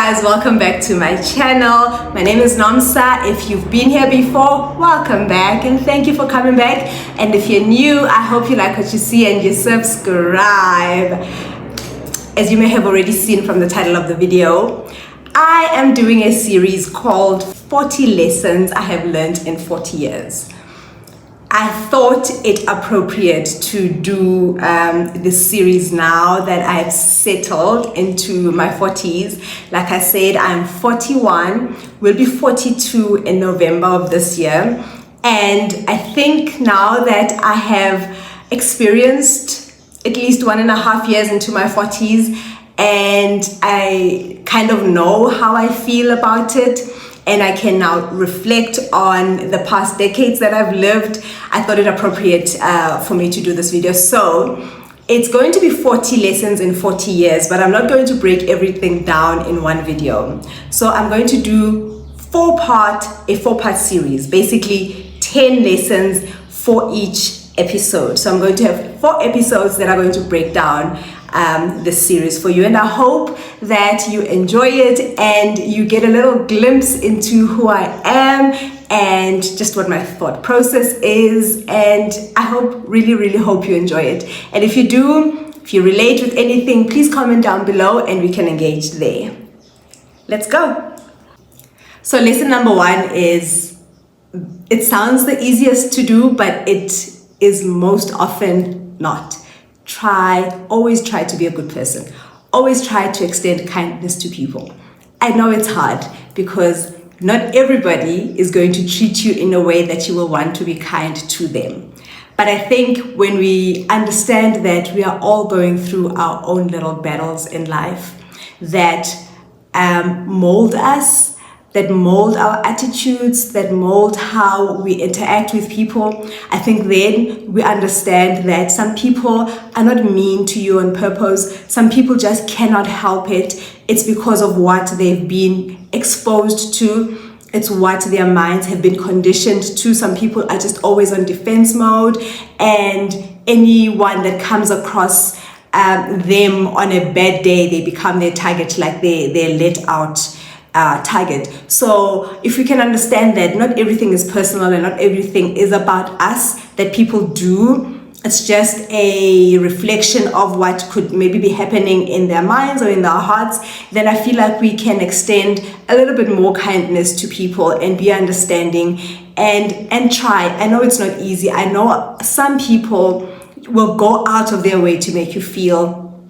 guys, welcome back to my channel. My name is Nomsa. If you've been here before, welcome back and thank you for coming back. And if you're new, I hope you like what you see and you subscribe. As you may have already seen from the title of the video, I am doing a series called 40 Lessons I Have Learned in 40 Years. I thought it appropriate to do this series now that I've settled into my 40s. Like I said, I'm 41, will be 42 in November of this year. And I think now that I have experienced at least 1.5 years into my 40s, and I kind of know how I feel about it, and I can now reflect on the past decades that I've lived, I thought it appropriate for me to do this video. So it's going to be 40 lessons in 40 years, but I'm not going to break everything down in one video. So I'm going to do a four-part series, basically 10 lessons for each episode. So I'm going to have 4 episodes that are going to break down this series for you, and I hope that you enjoy it and you get a little glimpse into who I am and just what my thought process is, and I really hope you enjoy it. And if you do, if you relate with anything, please comment down below and we can engage there. Let's go. So lesson number 1 is, it sounds the easiest to do, but it is most often not. Always try to be a good person. Always try to extend kindness to people. I know it's hard because not everybody is going to treat you in a way that you will want to be kind to them. But I think when we understand that we are all going through our own little battles in life that mold us, that mold our attitudes, that mold how we interact with people, I think then we understand that some people are not mean to you on purpose. Some people just cannot help it. It's because of what they've been exposed to. It's what their minds have been conditioned to. Some people are just always on defense mode, and anyone that comes across them on a bad day, they become their target, like they're let out target. So if we can understand that not everything is personal and not everything is about us that people do, it's just a reflection of what could maybe be happening in their minds or in their hearts, then I feel like we can extend a little bit more kindness to people and be understanding and try. I know it's not easy. I know some people will go out of their way to make you feel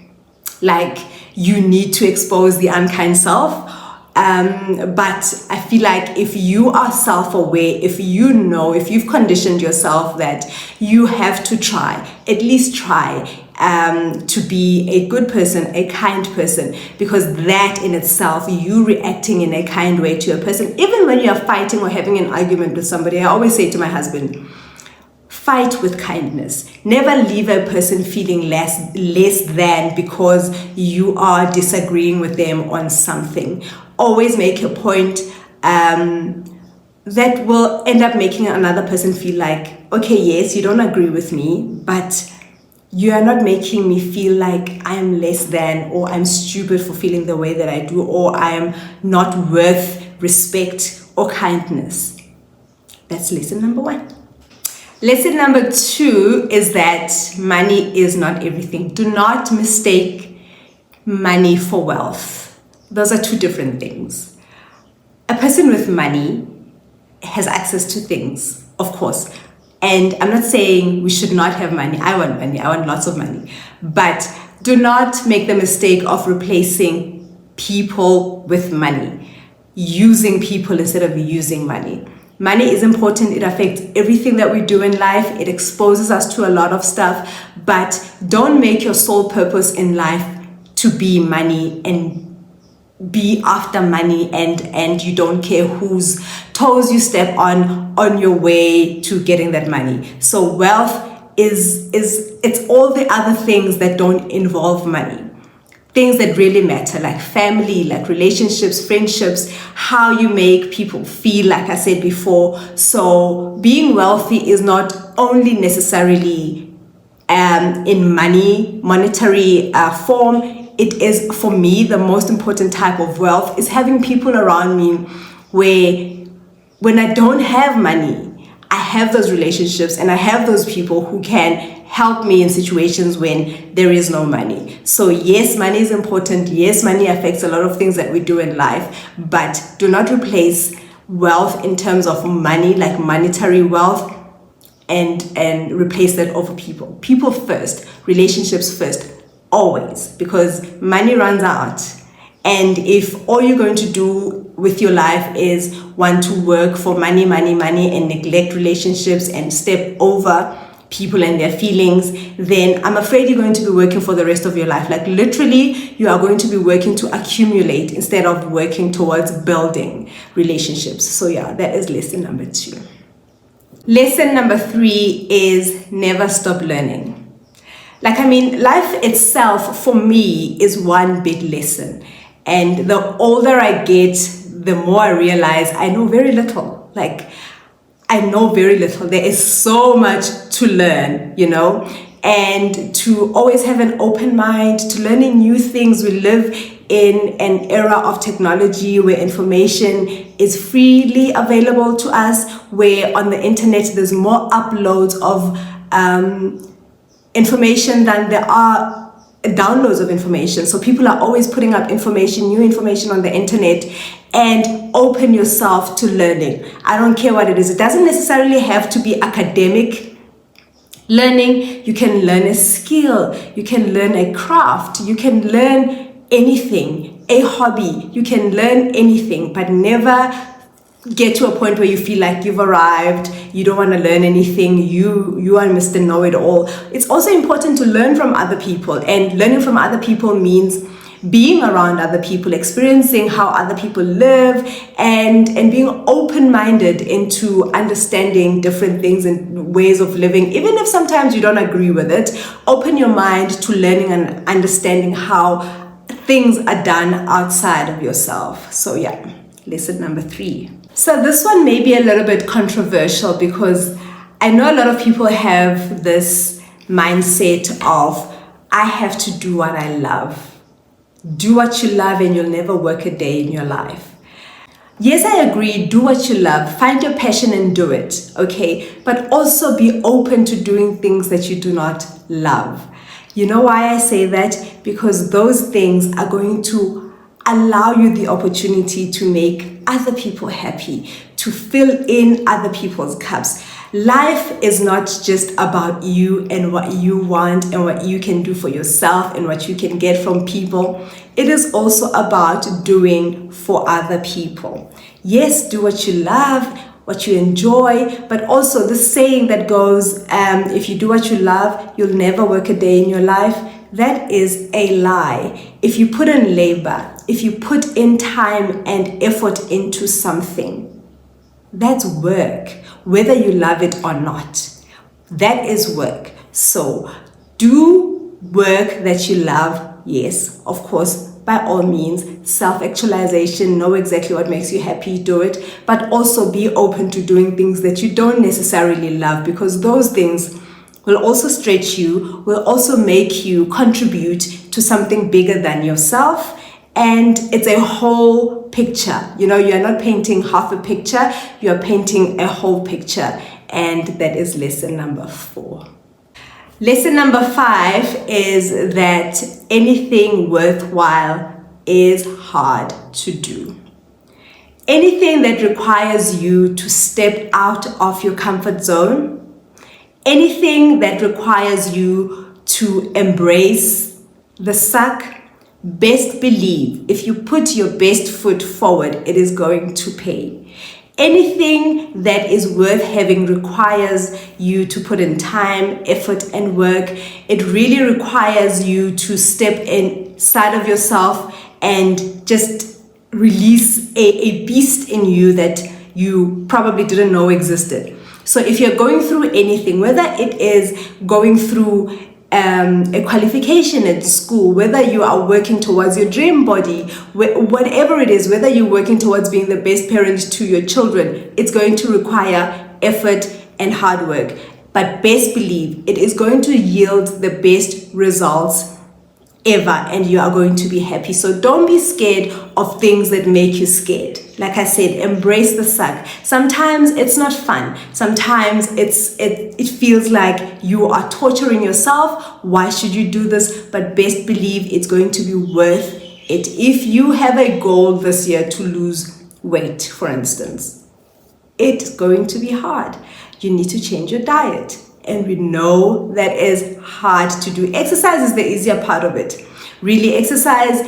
like you need to expose the unkind self. But I feel like if you are self-aware, if you know, if you've conditioned yourself that you have to try, at least try to be a good person, a kind person, because that in itself, you reacting in a kind way to a person, even when you are fighting or having an argument with somebody, I always say to my husband, fight with kindness. Never leave a person feeling less than because you are disagreeing with them on something. Always make a point that will end up making another person feel like, okay, yes, you don't agree with me, but you are not making me feel like I'm less than, or I'm stupid for feeling the way that I do, or I'm not worth respect or kindness. That's lesson number 1. Lesson number 2 is that money is not everything. Do not mistake money for wealth. Those are 2 different things. A person with money has access to things, of course. And I'm not saying we should not have money. I want money. I want lots of money. But do not make the mistake of replacing people with money. Using people instead of using money. Money is important. It affects everything that we do in life. It exposes us to a lot of stuff. But don't make your sole purpose in life to be money and be after money, and you don't care whose toes you step on your way to getting that money. So wealth it's all the other things that don't involve money. Things that really matter, like family, like relationships, friendships, how you make people feel, like I said before. So being wealthy is not only necessarily in monetary form. it is, for me, the most important type of wealth is having people around me where when I don't have money, I have those relationships and I have those people who can help me in situations when there is no money. So yes, money is important. Yes, money affects a lot of things that we do in life, but do not replace wealth in terms of money, like monetary wealth, and replace that over people. People first, relationships first, always, because money runs out. And if all you're going to do with your life is want to work for money, and neglect relationships and step over people and their feelings, then I'm afraid you're going to be working for the rest of your life. Like literally, you are going to be working to accumulate instead of working towards building relationships. So yeah, that is lesson number 2. Lesson number 3 is never stop learning. Like, I mean, life itself for me is one big lesson. And the older I get, the more I realize I know very little. Like, I know very little. There is so much to learn, you know, and to always have an open mind to learning new things. We live in an era of technology where information is freely available to us, where on the internet there's more uploads of information than there are downloads of information. So people are always putting up information, new information on the internet, and open yourself to learning. I don't care what it is. It doesn't necessarily have to be academic learning. You can learn a skill, you can learn a craft, you can learn anything, a hobby, you can learn anything, but never get to a point where you feel like you've arrived, you don't want to learn anything, you are Mr. Know-it-all. It's also important to learn from other people, and learning from other people means being around other people, experiencing how other people live, and being open-minded into understanding different things and ways of living. Even if sometimes you don't agree with it, open your mind to learning and understanding how things are done outside of yourself. So yeah, lesson number 3. So this one may be a little bit controversial because I know a lot of people have this mindset of, I have to do what I love. Do what you love and you'll never work a day in your life. Yes, I agree, do what you love, find your passion and do it, okay? But also be open to doing things that you do not love. You know why I say that? Because those things are going to allow you the opportunity to make other people happy, to fill in other people's cups. Life is not just about you and what you want and what you can do for yourself and what you can get from people. It is also about doing for other people. Yes, do what you love, what you enjoy, but also the saying that goes, if you do what you love, you'll never work a day in your life. That is a lie. If you put in labor, if you put in time and effort into something, that's work, whether you love it or not. That is work. So do work that you love. Yes, of course, by all means, self-actualization, know exactly what makes you happy, do it, but also be open to doing things that you don't necessarily love, because those things will also stretch you, will also make you contribute to something bigger than yourself. And it's a whole picture. You know, you're not painting half a picture, you're painting a whole picture. And that is lesson number 4. Lesson number 5 is that anything worthwhile is hard to do. Anything that requires you to step out of your comfort zone, anything that requires you to embrace the suck, best believe if you put your best foot forward, it is going to pay. Anything that is worth having requires you to put in time, effort, and work. It really requires you to step inside of yourself and just release a beast in you that you probably didn't know existed. So if you're going through anything, whether it is going through a qualification at school, whether you are working towards your dream body, whatever it is, whether you're working towards being the best parent to your children, it's going to require effort and hard work. But best believe it is going to yield the best results ever, and you are going to be happy. So don't be scared of things that make you scared. Like I said, embrace the suck. Sometimes it's not fun. Sometimes it feels like you are torturing yourself. Why should you do this? But best believe it's going to be worth it. If you have a goal this year to lose weight, for instance, it's going to be hard. You need to change your diet. And we know that is hard to do. Exercise is the easier part of it. Really, exercise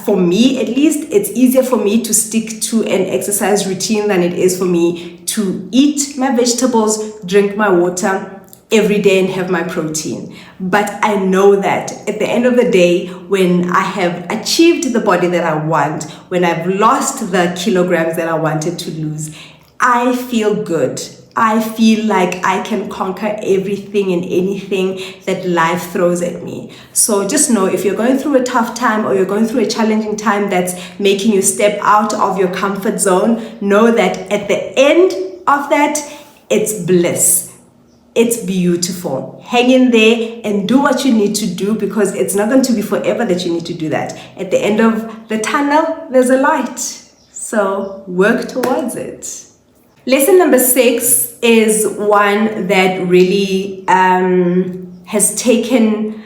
for me at least, it's easier for me to stick to an exercise routine than it is for me to eat my vegetables, drink my water every day and have my protein. But I know that at the end of the day, when I have achieved the body that I want, when I've lost the kilograms that I wanted to lose, I feel good. I feel like I can conquer everything and anything that life throws at me. So just know, if you're going through a tough time or you're going through a challenging time that's making you step out of your comfort zone, know that at the end of that, it's bliss. It's beautiful. Hang in there and do what you need to do, because it's not going to be forever that you need to do that. At the end of the tunnel, there's a light. So work towards it. Lesson number 6 is one that really has taken,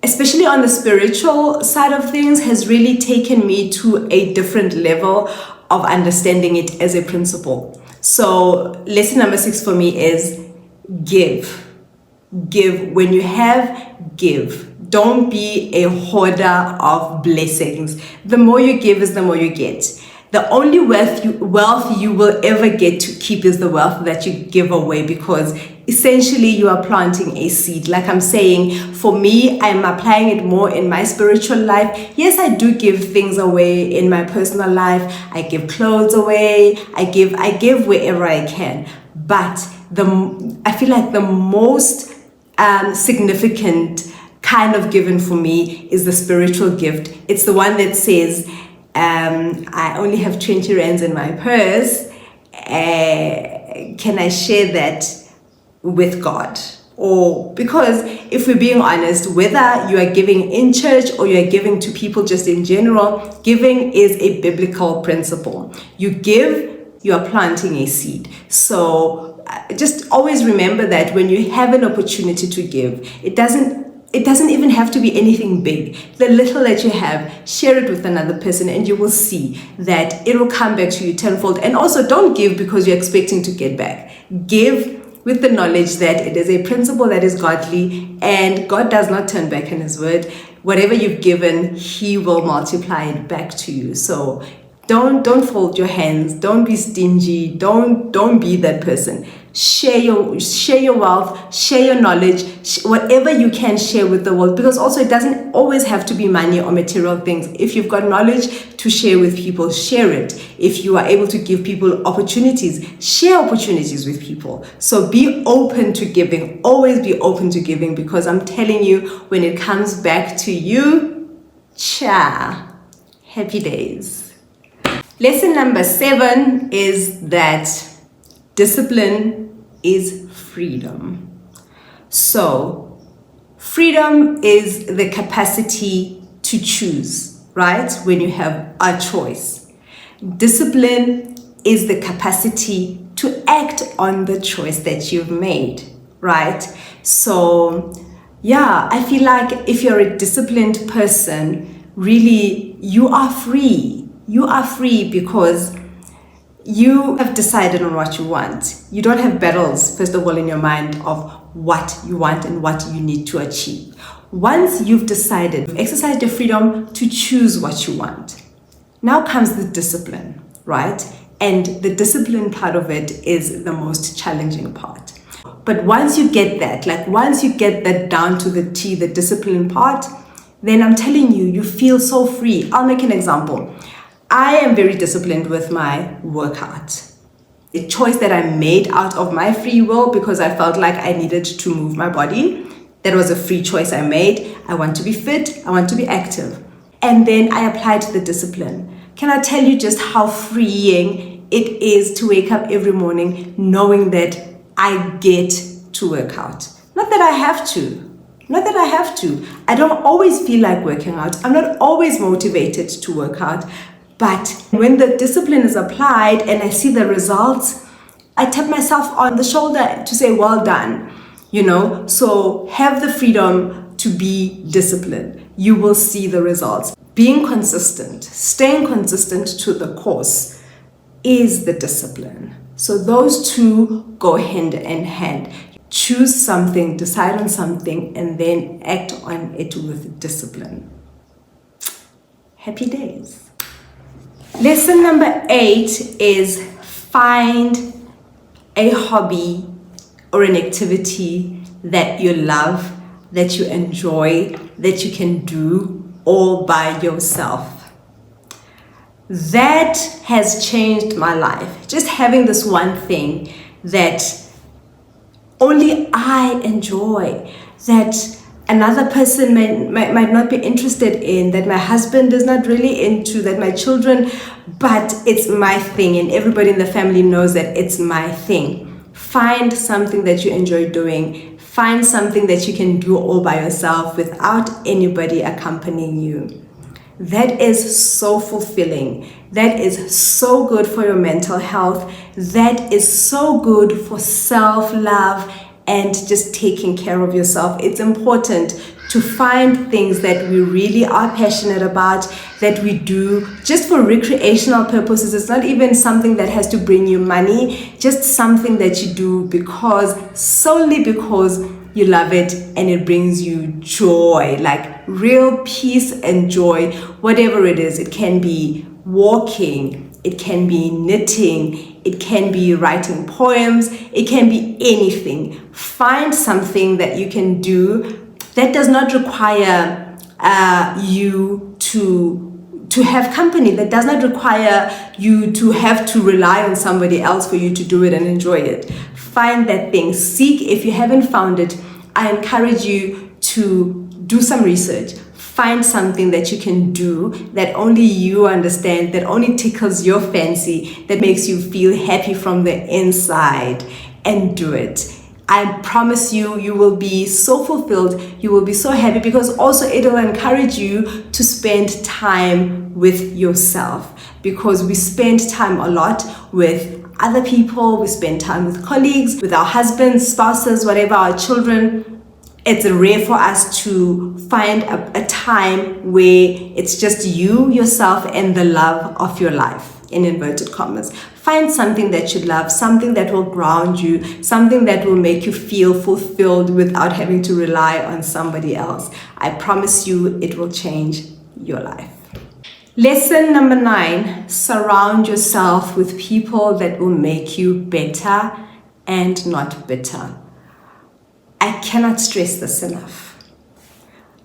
especially on the spiritual side of things, has really taken me to a different level of understanding it as a principle. So lesson number 6 for me is give. Give. When you have, give. Don't be a hoarder of blessings. The more you give is the more you get. The only wealth you will ever get to keep is the wealth that you give away, because essentially you are planting a seed. Like I'm saying, for me, I'm applying it more in my spiritual life. Yes, I do give things away in my personal life. I give clothes away. I give wherever I can. But I feel like the most significant kind of given for me is the spiritual gift. It's the one that says, I only have 20 rands in my purse. Can I share that with God? Or, because if we're being honest, whether you are giving in church or you are giving to people just in general, giving is a biblical principle. You give, you are planting a seed. So just always remember that when you have an opportunity to give, it doesn't even have to be anything big. The little that you have, share it with another person, and you will see that it will come back to you tenfold. And also, don't give because you're expecting to get back. Give with the knowledge that it is a principle that is godly, and God does not turn back on his word. Whatever you've given, he will multiply it back to you. So don't fold your hands. Don't be stingy. Don't be that person. Share your wealth, share your knowledge, whatever you can share with the world, because also it doesn't always have to be money or material things. If you've got knowledge to share with people, share it. If you are able to give people opportunities, share opportunities with people. So be open to giving. Always be open to giving, because I'm telling you, when it comes back to you, happy days. Lesson number 7 is that discipline is freedom. So freedom is the capacity to choose, right? When you have a choice. Discipline is the capacity to act on the choice that you've made, right? So yeah, I feel like if you're a disciplined person, really you are free. You are free because you have decided on what you want. You don't have battles, first of all, in your mind of what you want and what you need to achieve. Once you've decided, you've exercised your freedom to choose what you want. Now comes the discipline, right? And the discipline part of it is the most challenging part. But once you get that, once you get that down to the T, the discipline part, then I'm telling you, you feel so free. I'll make an example. I am very disciplined with my workout. A choice that I made out of my free will because I felt like I needed to move my body. That was a free choice I made. I want to be fit. I want to be active. And then I applied the discipline. Can I tell you just how freeing it is to wake up every morning knowing that I get to work out? Not that I have to. Not that I have to. I don't always feel like working out. I'm not always motivated to work out. But when the discipline is applied and I see the results, I tap myself on the shoulder to say, well done. So have the freedom to be disciplined. You will see the results. Being consistent, staying consistent to the course is the discipline. So those two go hand in hand. Choose something, decide on something, and then act on it with discipline. Happy days. Lesson number 8 is find a hobby or an activity that you love, that you enjoy, that you can do all by yourself. That has changed my life. Just having this one thing that only I enjoy, that another person might not be interested in, that my husband is not really into, that my children, but it's my thing and everybody in the family knows that it's my thing. Find something that you enjoy doing. Find something that you can do all by yourself without anybody accompanying you. That is so fulfilling. That is so good for your mental health. That is so good for self-love and just taking care of yourself. It's important to find things that we really are passionate about, that we do just for recreational purposes. It's not even something that has to bring you money, just something that you do solely because you love it and it brings you joy, like real peace and joy, whatever it is. It can be walking, it can be knitting, it can be writing poems, it can be anything. Find something that you can do that does not require you to have company, that does not require you to have to rely on somebody else for you to do it and enjoy it. Find that thing. Seek. If you haven't found it, I encourage you to do some research. Find something that you can do that only you understand, that only tickles your fancy, that makes you feel happy from the inside, and do it. I promise you, you will be so fulfilled, you will be so happy, because also it will encourage you to spend time with yourself, because we spend time a lot with other people, we spend time with colleagues, with our husbands, spouses, whatever, our children. It's rare for us to find a time where it's just you, yourself, and the love of your life, in inverted commas. Find something that you love, something that will ground you, something that will make you feel fulfilled without having to rely on somebody else. I promise you, it will change your life. Lesson number 9, surround yourself with people that will make you better and not bitter. I cannot stress this enough.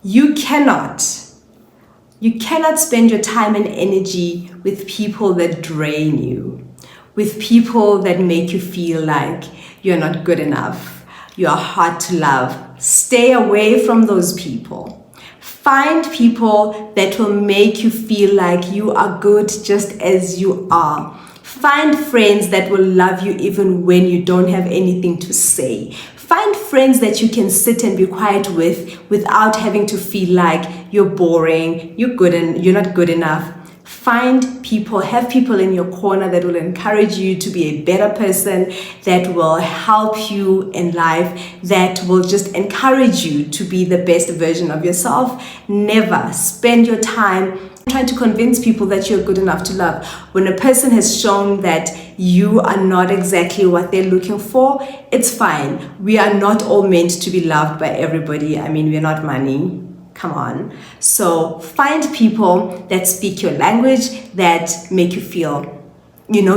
You cannot spend your time and energy with people that drain you, with people that make you feel like you're not good enough, you're hard to love. Stay away from those people. Find people that will make you feel like you are good just as you are. Find friends that will love you even when you don't have anything to say. Find friends that you can sit and be quiet with without having to feel like you're boring, you're not good enough. Find people, have people in your corner that will encourage you to be a better person, that will help you in life, that will just encourage you to be the best version of yourself. Never spend your time trying to convince people that you're good enough to love. When a person has shown that you are not exactly what they're looking for, it's fine. We are not all meant to be loved by everybody. I mean, we're not money. Come on. So find people that speak your language, that make you feel,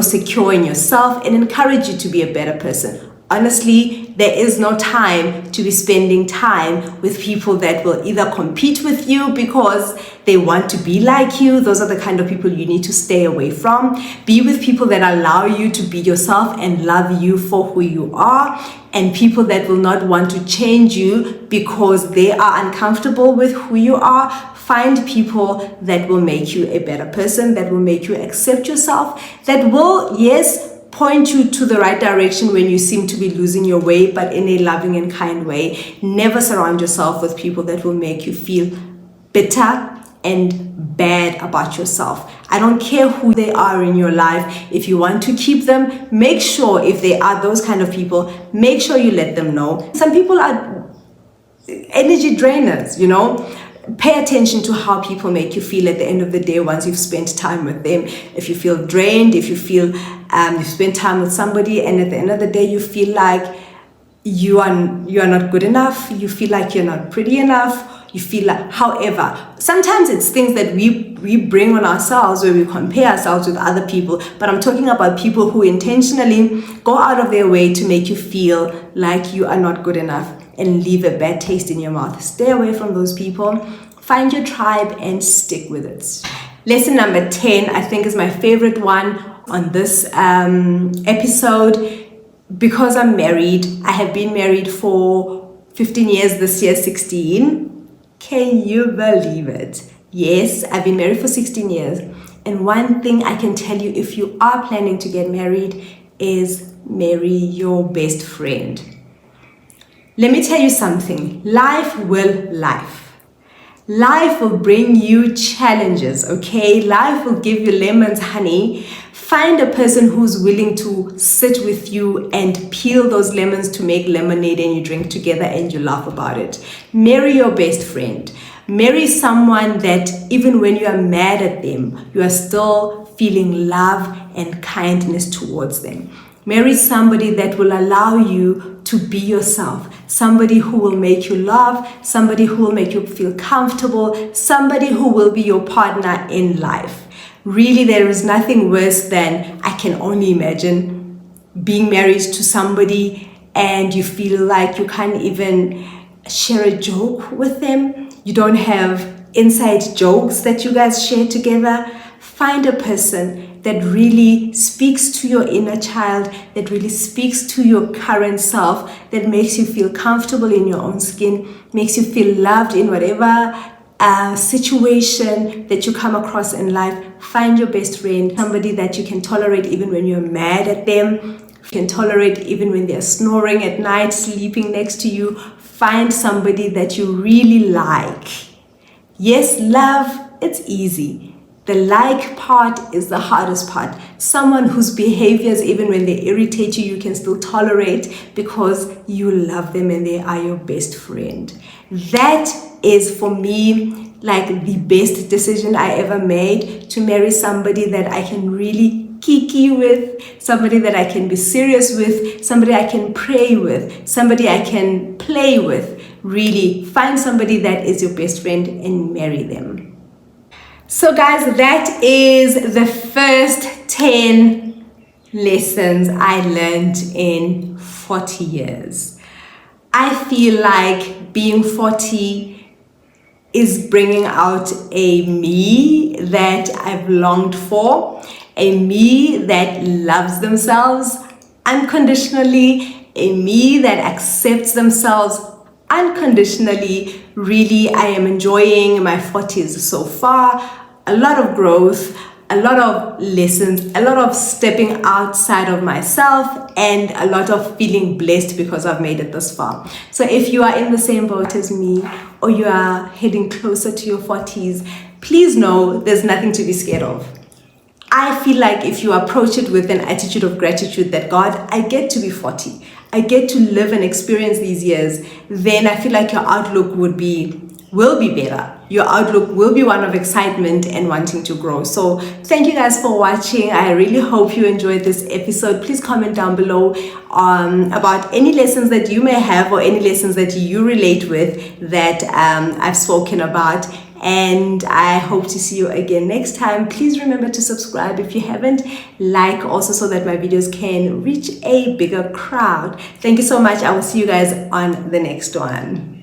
secure in yourself and encourage you to be a better person. Honestly, there is no time to be spending time with people that will either compete with you because they want to be like you. Those are the kind of people you need to stay away from. Be with people that allow you to be yourself and love you for who you are, and people that will not want to change you because they are uncomfortable with who you are. Find people that will make you a better person, that will make you accept yourself, that will, yes, point you to the right direction when you seem to be losing your way, but in a loving and kind way. Never surround yourself with people that will make you feel bitter and bad about yourself. I don't care who they are in your life. If you want to keep them, make sure, if they are those kind of people, make sure you let them know. Some people are energy drainers, you know. Pay attention to how people make you feel at the end of the day once you've spent time with them. If you feel drained, if you feel you've spent time with somebody and at the end of the day you feel like you are not good enough, you feel like you're not pretty enough, you feel like, however, sometimes it's things that we bring on ourselves where we compare ourselves with other people, but I'm talking about people who intentionally go out of their way to make you feel like you are not good enough and leave a bad taste in your mouth. Stay away from those people. Find your tribe and stick with it. Lesson number 10, I think, is my favorite one on this episode. Because I'm married, I have been married for 15 years, this year 16. Can you believe it? Yes, I've been married for 16 years. And one thing I can tell you, if you are planning to get married, is marry your best friend. Let me tell you something. Life will life. Life will bring you challenges, okay? Life will give you lemons, honey. Find a person who's willing to sit with you and peel those lemons to make lemonade, and you drink together and you laugh about it. Marry your best friend. Marry someone that even when you are mad at them, you are still feeling love and kindness towards them. Marry somebody that will allow you to be yourself. Somebody who will make you laugh, somebody who will make you feel comfortable, somebody who will be your partner in life. Really, there is nothing worse than, I can only imagine, being married to somebody and you feel like you can't even share a joke with them. You don't have inside jokes that you guys share together. Find a person that really speaks to your inner child, that really speaks to your current self, that makes you feel comfortable in your own skin, makes you feel loved in whatever situation that you come across in life. Find your best friend, somebody that you can tolerate even when you're mad at them, you can tolerate even when they're snoring at night, sleeping next to you. Find somebody that you really like. Yes, love, it's easy. The like part is the hardest part. Someone whose behaviors, even when they irritate you, you can still tolerate because you love them and they are your best friend. That is, for me, like the best decision I ever made, to marry somebody that I can really kiki with, somebody that I can be serious with, somebody I can pray with, somebody I can play with. Really, find somebody that is your best friend and marry them. So guys, that is the first 10 lessons I learned in 40 years. I feel like being 40 is bringing out a me that I've longed for, a me that loves themselves unconditionally, a me that accepts themselves unconditionally. Really, I am enjoying my 40s so far. A lot of growth, a lot of lessons, a lot of stepping outside of myself, and a lot of feeling blessed because I've made it this far. So if you are in the same boat as me, or you are heading closer to your 40s, please know there's nothing to be scared of. I feel like if you approach it with an attitude of gratitude that, God, I get to be 40, I get to live and experience these years, then I feel like your outlook will be better. Your outlook will be one of excitement and wanting to grow. So thank you guys for watching. I really hope you enjoyed this episode. Please comment down below about any lessons that you may have or any lessons that you relate with that I've spoken about. And I hope to see you again next time. Please remember to subscribe if you haven't. Like also, so that my videos can reach a bigger crowd. Thank you so much. I will see you guys on the next one.